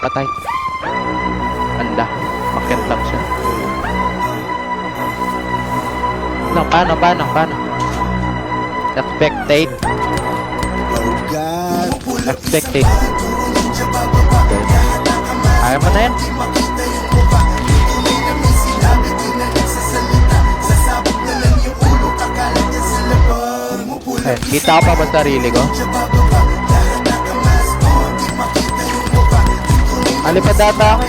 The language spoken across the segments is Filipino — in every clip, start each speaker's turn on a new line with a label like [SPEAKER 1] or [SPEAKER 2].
[SPEAKER 1] patay. Anda, makyat lang siya. No, paano? Expectate. Expectate. Ayaw mo na yan? Eh, kita ko pa ba sarili ko? Alipad data ako.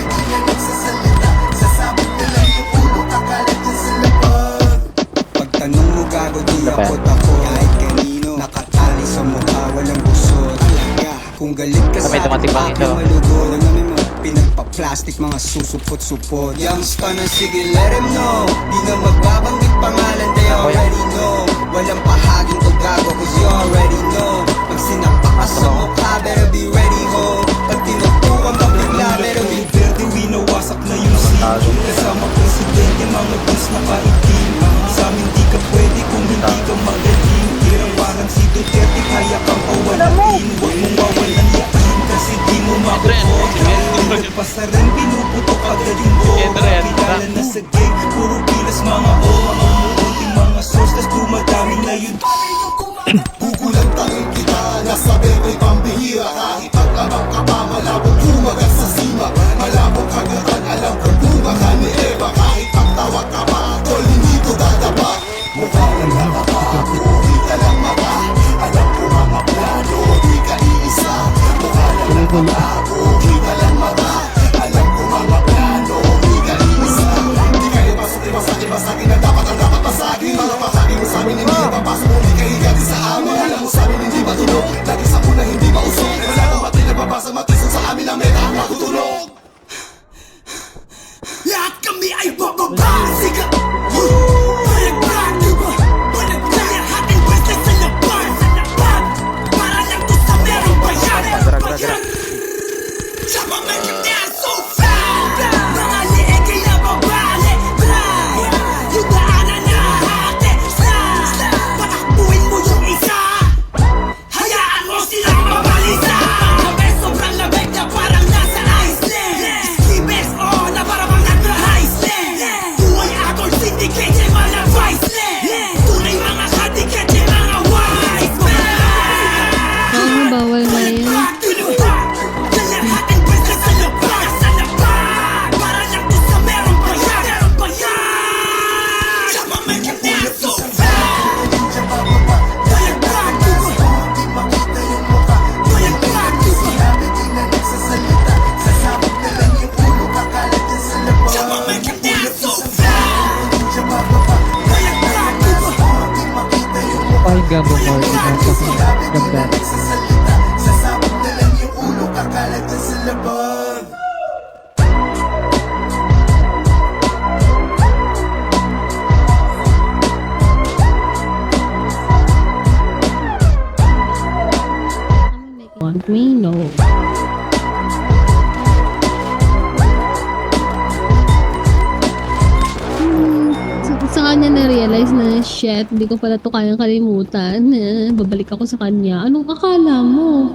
[SPEAKER 2] Pagtanong mo gago di ako kahit kanino nakatali sa mukha walang busot. Kung galit ka sa ating malugod ang namin mo pinagpa-plastic mga susupot-supot. Youngsta na sige let him know di na magbabanggit pangalan they already know. Walang pahaging to gago cause you already know. Pag sinampak ka sa mukha better be ready ho. Pag tinutukan ka bigla better be verde winawasak na yung scene. Kasama presidente mga bus na paitim. Sa amin di ka pwede kung hindi ka magaling. Hirang parang si Duterte kaya kang pawalain. Huwag mong wawalan yakin kasi di mo makukotra. Pa sa rin pinuputok agad yung bola. Pitala na sa game puro pilas mga mga umuunting mga source tas dumadami na yun.
[SPEAKER 3] Gugulang tangin kita nasa bebay pambihira. Kahit paglamang ka pa malabong bumagat sa sima. Malabong kagatan alam kung bunga ka ni Eva. Kahit pagtawag ka pa tol hindi ko dadapa. Mukha lang nakapako di ka lang maka. Alam ko mga plano di ka iisa. Mukha lang nakapako di ka lang maka. Alam ko mga plano di ka iisa. Di ka ibasag-ibasagin na dapat ang dapat pasagin. Mga pasagin mo sa amin hindi papasok. Di ka higati sa amin. Alam mo sa amin hindi matulog. Lagi sa una hindi mausok. Wala kang mati nagbabasa matisong sa amin ang meta ang matutulog. Lahat kami ay bababa. Siga Balag-balag diba? Balag-balag ang ating pwesta sa labas. Para lang to sa merong bayan. Sa mga kanya so fast. Mga liig ay nababali. Try yung daanan na hati. Patakbuhin mo yung isa. Hayaan mo silang mabalisa. Sabi sobrang labig na parang nasa Iceland. Skibes na para bang nag-Iceland. Buhay atol syndicate ay mga viceland. Tunay mga kadikete mga wise man.
[SPEAKER 4] Bawal na yan.
[SPEAKER 3] Lahat ang pwesta sa labas. Para lang to sa merong bayan. Sa mga kanya so fast. Balag-balag diba? Balag-balag diba? Sa mga kanya so fast. Balag-balag diba?
[SPEAKER 4] Ay, gabo mo. Ganda.
[SPEAKER 3] Sasabog na lang yung ulo, kakalat na sa labag.
[SPEAKER 4] Want me? No. Sa kanya na-realize na, shit, hindi ko pala to kayang kalimutan. Babalik ako sa kanya. Anong akala mo?